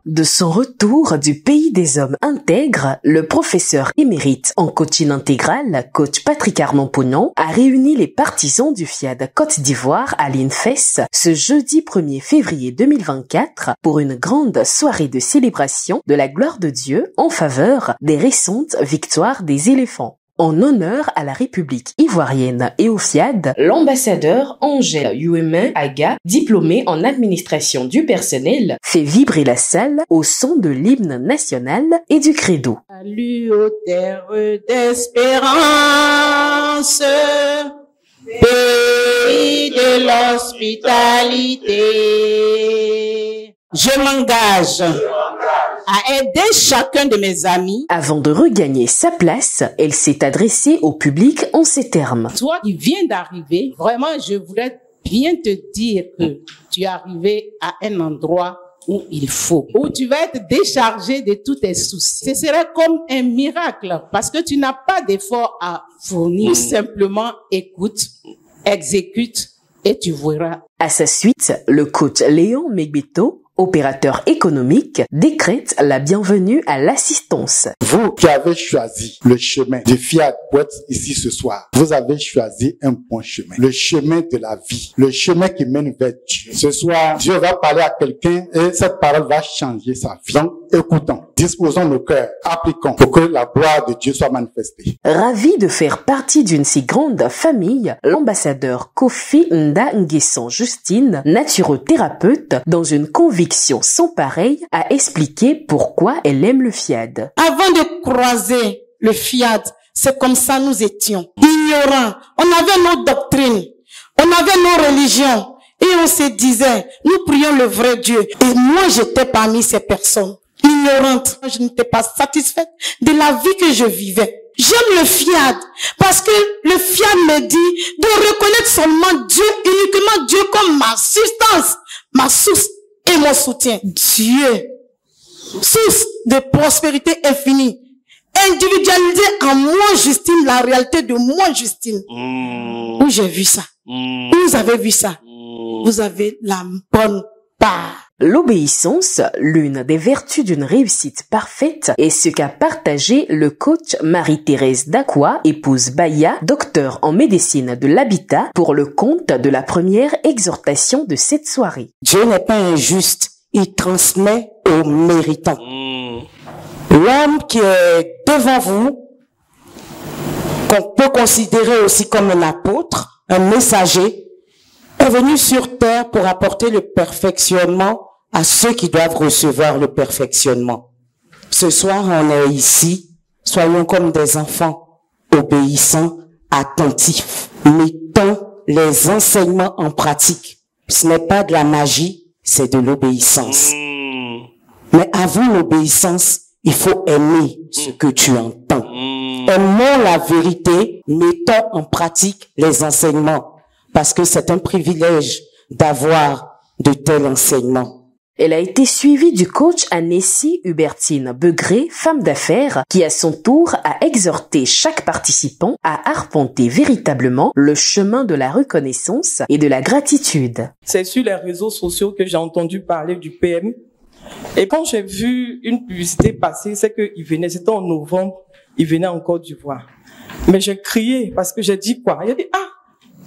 De son retour du pays des hommes intègres, le professeur émérite en coaching intégral, coach Patrick Armand-Pognon, a réuni les partisans du FIAD Côte d'Ivoire à l'INFES ce jeudi 1er février 2024 pour une grande soirée de célébration de la gloire de Dieu en faveur des récentes victoires des éléphants. En honneur à la République ivoirienne et au FIAD, l'ambassadeur Angèle Youema Aga, diplômée en administration du personnel, fait vibrer la salle au son de l'hymne national et du credo. Salut aux terres d'espérance, pays de l'hospitalité. Je m'engage à aider chacun de mes amis. Avant de regagner sa place, elle s'est adressée au public en ces termes. Toi qui viens d'arriver, vraiment, je voudrais bien te dire que tu es arrivé à un endroit où il faut, où tu vas être déchargé de tous tes soucis. Ce serait comme un miracle parce que tu n'as pas d'effort à fournir. Simplement écoute, exécute et tu verras. À sa suite, le coach Léon Megbeto, opérateur économique, décrète la bienvenue à l'assistance. Vous qui avez choisi le chemin de FIAD pour être ici ce soir, vous avez choisi un bon chemin. Le chemin de la vie. Le chemin qui mène vers Dieu. Ce soir, Dieu va parler à quelqu'un et cette parole va changer sa vie. Donc, écoutons, disposons nos cœurs, appliquons pour que la gloire de Dieu soit manifestée. Ravi de faire partie d'une si grande famille, l'ambassadeur Kofi Nda Nguessan Justine, naturothérapeute, dans une conviction sans pareil, a expliqué pourquoi elle aime le FIAD. Avant de croiser le FIAD, c'est comme ça nous étions, ignorants. On avait nos doctrines, on avait nos religions, et on se disait, nous prions le vrai Dieu. Et moi, j'étais parmi ces personnes, ignorantes. Je n'étais pas satisfaite de la vie que je vivais. J'aime le FIAD parce que le FIAD me dit de reconnaître seulement Dieu, uniquement Dieu comme ma substance, ma source et mon soutien. Dieu, source de prospérité infinie, individualisé en moi, Justine, la réalité de moi, Justine. Où j'ai vu ça? Où vous avez vu ça? Vous avez la bonne part. L'obéissance, l'une des vertus d'une réussite parfaite, est ce qu'a partagé le coach Marie-Thérèse Dakwa, épouse Baya, docteur en médecine de l'habitat, pour le compte de la première exhortation de cette soirée. Dieu n'est pas injuste, il transmet aux méritants. L'homme qui est devant vous, qu'on peut considérer aussi comme un apôtre, un messager, est venu sur terre pour apporter le perfectionnement à ceux qui doivent recevoir le perfectionnement. Ce soir, on est ici, soyons comme des enfants, obéissants, attentifs, mettons les enseignements en pratique. Ce n'est pas de la magie, c'est de l'obéissance. Mais avant l'obéissance, il faut aimer ce que tu entends. Aimons la vérité, mettons en pratique les enseignements, parce que c'est un privilège d'avoir de tels enseignements. Elle a été suivie du coach Annessie Hubertine Begré, femme d'affaires, qui à son tour a exhorté chaque participant à arpenter véritablement le chemin de la reconnaissance et de la gratitude. C'est sur les réseaux sociaux que j'ai entendu parler du PM. Et quand j'ai vu une publicité passer, c'est qu'il venait, c'était en novembre, il venait en Côte d'Ivoire. Mais j'ai crié parce que j'ai dit quoi? Il a dit,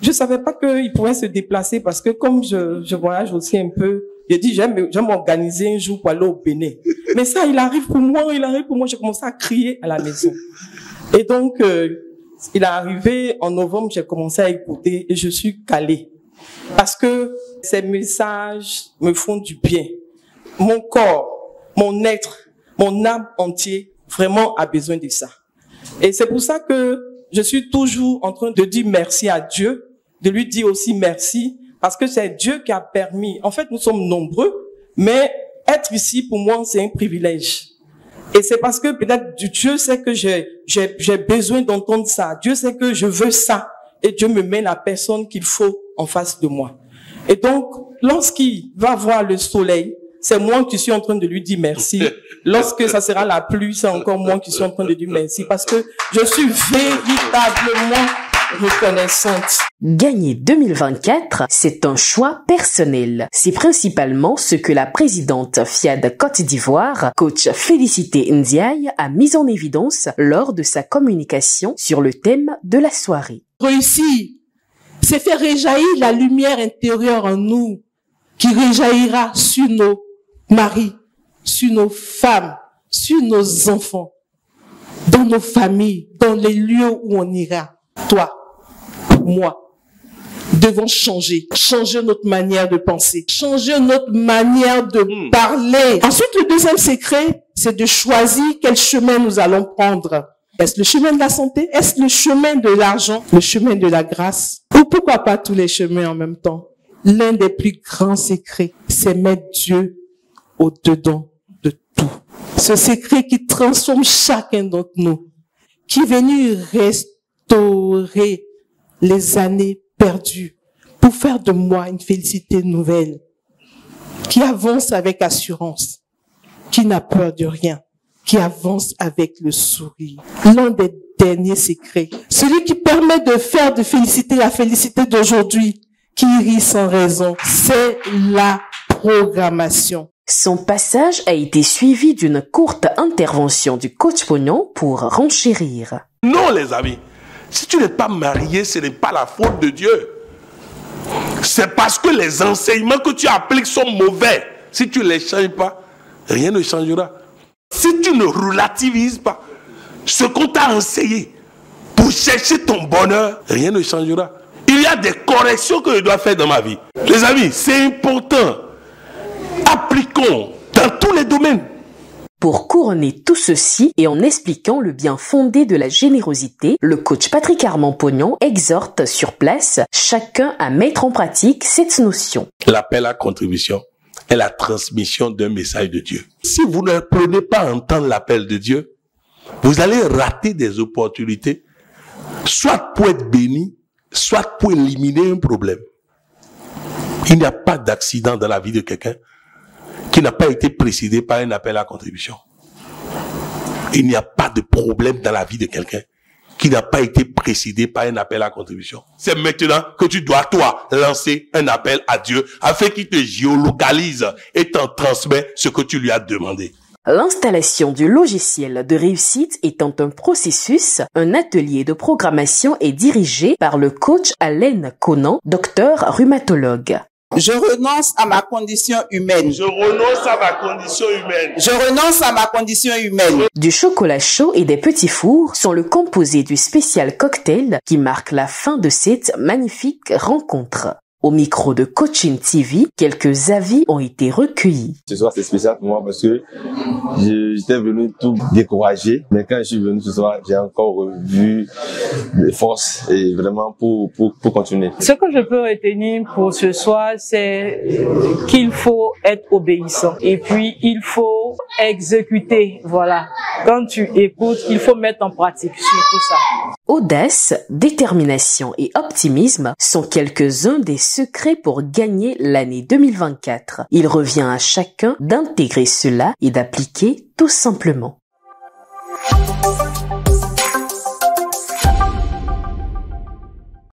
je savais pas qu'il pouvait se déplacer parce que comme je voyage aussi un peu, j'ai dit, j'aime m'organiser un jour pour aller au Bénin. Mais ça, il arrive pour moi. J'ai commencé à crier à la maison. Et donc, il est arrivé en novembre, j'ai commencé à écouter et je suis calée. Parce que ces messages me font du bien. Mon corps, mon être, mon âme entier, vraiment a besoin de ça. Et c'est pour ça que je suis toujours en train de dire merci à Dieu, de lui dire aussi merci, parce que c'est Dieu qui a permis. En fait, nous sommes nombreux, mais être ici, pour moi, c'est un privilège. Et c'est parce que peut-être Dieu sait que j'ai besoin d'entendre ça. Dieu sait que je veux ça. Et Dieu me met la personne qu'il faut en face de moi. Et donc, lorsqu'il va voir le soleil, c'est moi qui suis en train de lui dire merci. Lorsque ça sera la pluie, c'est encore moi qui suis en train de dire merci. Parce que je suis véritablement reconnaissante. Gagner 2024, c'est un choix personnel. C'est principalement ce que la présidente FIAD Côte d'Ivoire, coach Félicité Ndiaye, a mis en évidence lors de sa communication sur le thème de la soirée. Réussir, c'est faire réjaillir la lumière intérieure en nous, qui réjaillira sur nos maris, sur nos femmes, sur nos enfants, dans nos familles, dans les lieux où on ira. Toi, moi, devons changer notre manière de penser, changer notre manière de parler. Ensuite, le deuxième secret, c'est de choisir quel chemin nous allons prendre. Est-ce le chemin de la santé? Est-ce le chemin de l'argent? Le chemin de la grâce? Ou pourquoi pas tous les chemins en même temps? L'un des plus grands secrets, c'est mettre Dieu au-dedans de tout. Ce secret qui transforme chacun d'entre nous, qui est venu restaurer les années perdues pour faire de moi une félicité nouvelle, qui avance avec assurance, qui n'a peur de rien, qui avance avec le sourire. L'un des derniers secrets, celui qui permet de faire de félicité la félicité d'aujourd'hui, qui rit sans raison, c'est la programmation. Son passage a été suivi d'une courte intervention du coach Pognon pour renchérir. Non, les amis, si tu n'es pas marié, ce n'est pas la faute de Dieu. C'est parce que les enseignements que tu appliques sont mauvais. Si tu ne les changes pas, rien ne changera. Si tu ne relativises pas ce qu'on t'a enseigné pour chercher ton bonheur, rien ne changera. Il y a des corrections que je dois faire dans ma vie. Les amis, c'est important. Appliquons dans tous les domaines. Pour couronner tout ceci et en expliquant le bien fondé de la générosité, le coach Patrick Armand Pognon exhorte sur place chacun à mettre en pratique cette notion. L'appel à contribution est la transmission d'un message de Dieu. Si vous ne prenez pas à entendre l'appel de Dieu, vous allez rater des opportunités, soit pour être béni, soit pour éliminer un problème. Il n'y a pas d'accident dans la vie de quelqu'un qui n'a pas été précédé par un appel à contribution. Il n'y a pas de problème dans la vie de quelqu'un qui n'a pas été précédé par un appel à contribution. C'est maintenant que tu dois, toi, lancer un appel à Dieu afin qu'il te géolocalise et t'en transmet ce que tu lui as demandé. L'installation du logiciel de réussite étant un processus, un atelier de programmation est dirigé par le coach Alain Conan, docteur rhumatologue. Je renonce à ma condition humaine. Je renonce à ma condition humaine. Je renonce à ma condition humaine. Du chocolat chaud et des petits fours sont le composé du spécial cocktail qui marque la fin de cette magnifique rencontre. Au micro de Coaching TV, quelques avis ont été recueillis. Ce soir, c'est spécial pour moi parce que j'étais venu tout découragé. Mais quand je suis venu ce soir, j'ai encore revu les forces et vraiment pour continuer. Ce que je peux retenir pour ce soir, c'est qu'il faut être obéissant. Et puis, il faut exécuter. Voilà. Quand tu écoutes, il faut mettre en pratique surtout ça. Audace, détermination et optimisme sont quelques-uns des secrets pour gagner l'année 2024. Il revient à chacun d'intégrer cela et d'appliquer tout simplement.